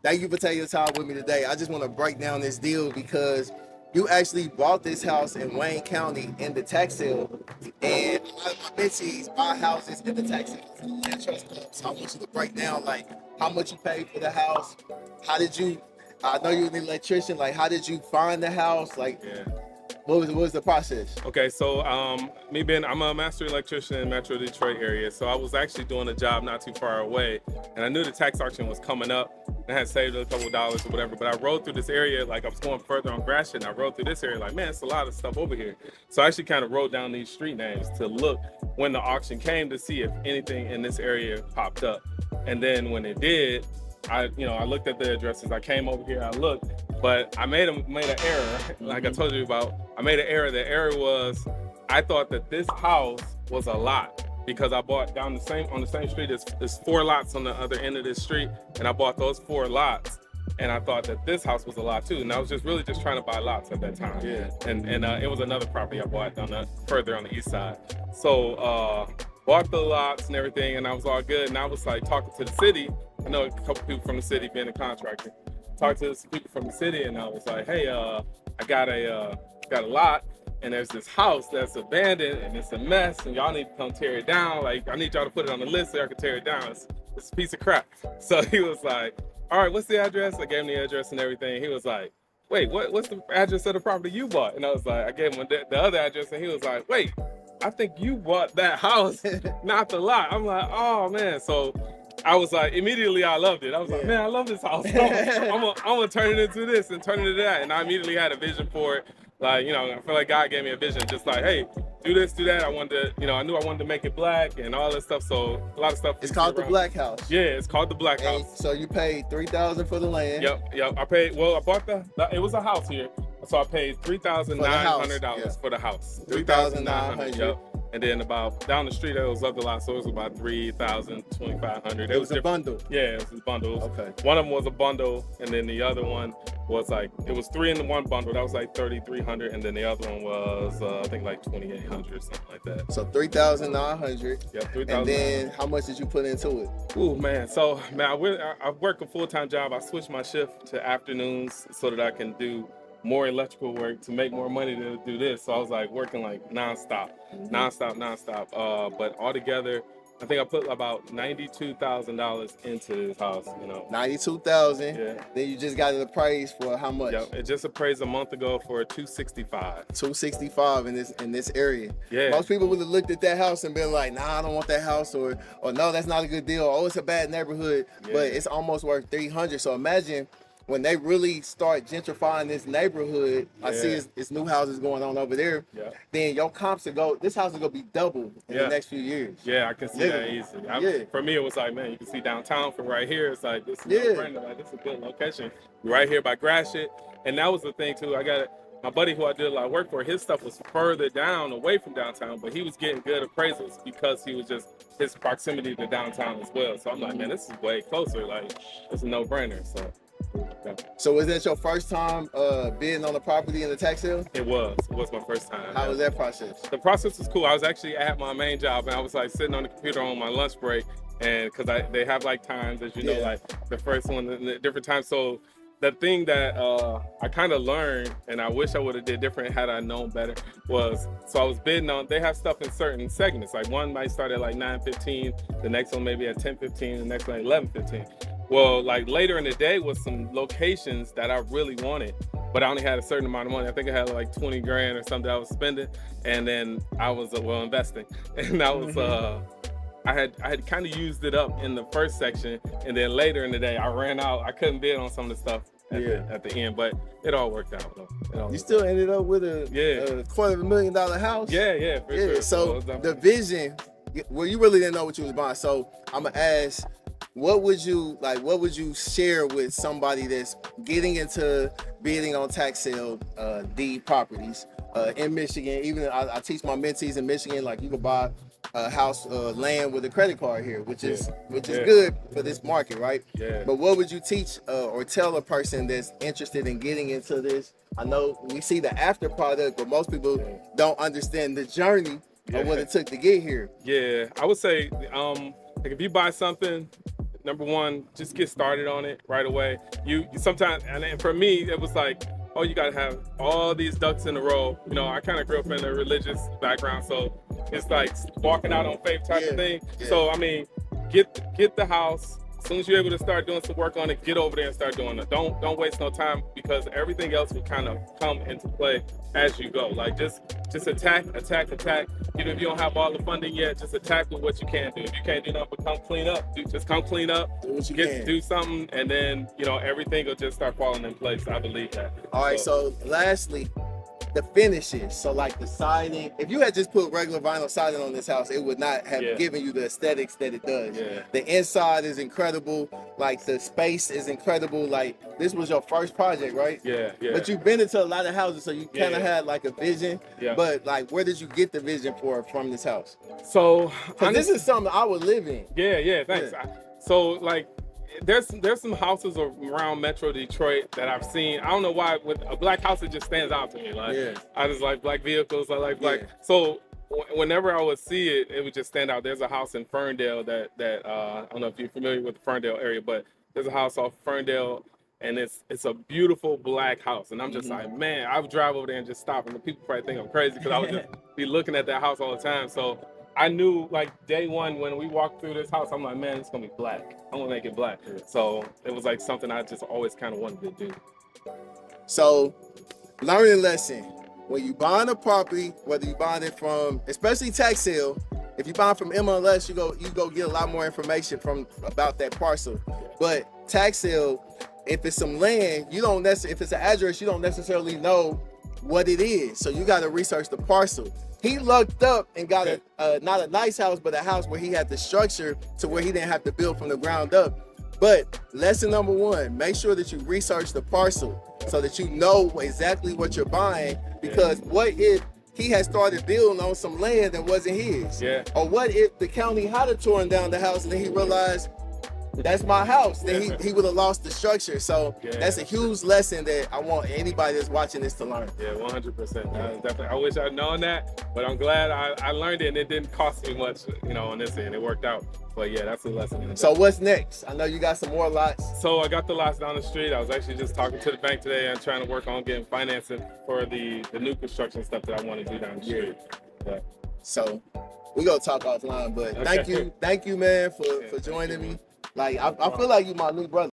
Thank you for taking your time with me today. I just want to break down this deal because you actually bought this house in Wayne County in the tax sale, and a lot of my mentees buy houses in the tax sale for the land trust club. So I want you to break down like how much you paid for the house. How did you? I know you're an electrician. Like, how did you find the house? Like, Yeah. what was the process? Okay, so I'm a master electrician in Metro Detroit area. So I was actually doing a job not too far away, and I knew the tax auction was coming up. I had saved a couple of dollars or whatever, but I rode through this area like I was going further on Gratiot, and I rode through this area like, man, it's a lot of stuff over here. So I actually kind of wrote down these street names to look when the auction came to see if anything in this area popped up. And then when it did, I looked at the addresses. I came over here, I looked, but I made an error. Like I told you about, I made an error. The error was I thought that this house was a lot because I bought down on the same street. There's 4 lots on the other end of this street, and I bought those 4 lots. And I thought that this house was a lot too. And I was just really just trying to buy lots at that time. Yeah. And it was another property I bought further on the east side. So bought the lots and everything, and I was all good. And I was like talking to the city. I know a couple people from the city being a contractor. Talked to some people from the city, and I was like, hey, I got a lot, and there's this house that's abandoned, and it's a mess, and y'all need to come tear it down. Like, I need y'all to put it on the list so I can tear it down. It's a piece of crap. So he was like, all right, what's the address? I gave him the address and everything. He was like, wait, what's the address of the property you bought? And I was like, I gave him the other address, and he was like, wait, I think you bought that house, not the lot. I'm like, oh man. So I was like, immediately I loved it. I was like, man, I love this house. I'm gonna turn it into this and turn it into that. And I immediately had a vision for it. Like, I feel like God gave me a vision, just like, hey, do this, do that. I knew I wanted to make it black and all that stuff. So a lot of stuff. It's called the Black House. Yeah, it's called the Black And House. so you paid $3,000 for the land. Yep. I bought it was a house here. So I paid $3,900 for the house. $3,900. Yep. And then about down the street, there was other lots, so it was about $3,000, $2,500. It was a bundle. Yeah, it was bundles. Okay. One of them was a bundle, and then the other one was like, it was 3 in the one bundle. That was like $3,300, and then the other one was I think like $2,800, something like that. So $3,900. Yeah, $3,000. And then how much did you put into it? Ooh, man. So, man, I work a full-time job. I switched my shift to afternoons so that I can do more electrical work to make more money to do this. So I was like working like nonstop. But altogether, I think I put about $92,000 into this house. $92,000. Yeah. Then you just got it appraised for how much? Yep. It just appraised a month ago for $265. $265 in this area. Yeah. Most people would have looked at that house and been like, nah, I don't want that house, or no, that's not a good deal. Oh, it's a bad neighborhood, but it's almost worth $300. So imagine when they really start gentrifying this neighborhood. I see it's new houses going on over there. Yeah. Then your comps this house is gonna be double in the next few years. Yeah, I can see that easily. For me, it was like, man, you can see downtown from right here. It's like, this is like, this is a good location. Right here by Gratiot. And that was the thing too. I got my buddy who I did a lot of work for, his stuff was further down away from downtown, but he was getting good appraisals because he was just his proximity to downtown as well. So I'm like, man, this is way closer. Like, it's a no-brainer. So was that your first time bidding on a property in the tax sale? It was my first time. How was that process? The process was cool. I was actually at my main job, and I was like sitting on the computer on my lunch break, and because they have like times, as you know, like the first one, the different times. So the thing that I kind of learned, and I wish I would have did different had I known better, was so I was bidding on. They have stuff in certain segments. Like one might start at like 9:15, the next one maybe at 10:15, the next one at 11:15. Well, like later in the day was some locations that I really wanted, but I only had a certain amount of money. I think I had like 20 grand or something I was spending, and then I was investing, and I was I had kind of used it up in the first section, and then later in the day I ran out. I couldn't bid on some of the stuff at the end, but it all worked out though. You still ended up with a $250,000 house. Yeah, for sure. So the vision, well, you really didn't know what you was buying. So I'm gonna ask, what would you share with somebody that's getting into bidding on tax sale deed properties in Michigan? Even I teach my mentees in Michigan, like you could buy a house land with a credit card here, which is good for this market, right? Yeah. But what would you teach or tell a person that's interested in getting into this? I know we see the after product, but most people don't understand the journey of what it took to get here. Yeah, I would say like if you buy something, number one, just get started on it right away. You sometimes, and then for me, it was like, oh, you gotta have all these ducks in a row. You know, I kind of grew up in a religious background, so it's like walking out on faith type of thing. Yeah. So I mean, get the house. As soon as you're able to start doing some work on it, get over there and start doing it. Don't waste no time, because everything else will kind of come into play as you go. Like just attack. You know, if you don't have all the funding yet, just attack with what you can do. If you can't do nothing but come clean up, just come clean up. Do what you can. Do something, and then you know everything will just start falling in place. I believe that. All right. So lastly, the finishes. So like the siding, if you had just put regular vinyl siding on this house, it would not have given you the aesthetics that it does. Yeah. The inside is incredible. Like the space is incredible. Like this was your first project, right? Yeah. But you've been into a lot of houses, so you kind of had like a vision. Yeah. But like, where did you get the vision from this house? So this is something I would live in. Yeah. Thanks. So like, there's some houses around Metro Detroit that I've seen. I don't know why, with a black house, it just stands out to me. Like I just like black vehicles. I like black. So whenever I would see it, it would just stand out. There's a house in Ferndale that I don't know if you're familiar with the Ferndale area, but there's a house off Ferndale, and it's a beautiful black house. And I'm just like, man, I would drive over there and just stop, and the people probably think I'm crazy because I would just be looking at that house all the time. So I knew like day one when we walked through this house, I'm like, man, it's gonna be black. I'm gonna make it black. So it was like something I just always kind of wanted to do. So, learning lesson: when you buying a property, whether you buying it from, especially tax sale, if you buying from MLS, you go get a lot more information about that parcel. But tax sale, if it's some land, you don't necessarily, if it's an address, you don't necessarily know what it is. So you got to research the parcel. He lucked up and got not a nice house, but a house where he had the structure to where he didn't have to build from the ground up. But lesson number one, make sure that you research the parcel so that you know exactly what you're buying. Because what if he had started building on some land that wasn't his? Or what if the county had torn down the house and then he realized, that's my house, then he would have lost the structure. So that's a huge lesson that I want anybody that's watching this to learn. 100%. Definitely. I wish I'd known that, but I'm glad I learned it, and it didn't cost me much, you know, on this end. It worked out. But yeah, that's a lesson. So what's next? I know you got some more lots. So I got the lots down the street. I was actually just talking to the bank today and trying to work on getting financing for the new construction stuff that I want to do down the street. So we're gonna talk offline, but thank you man for joining me. Like I feel like you my new brother.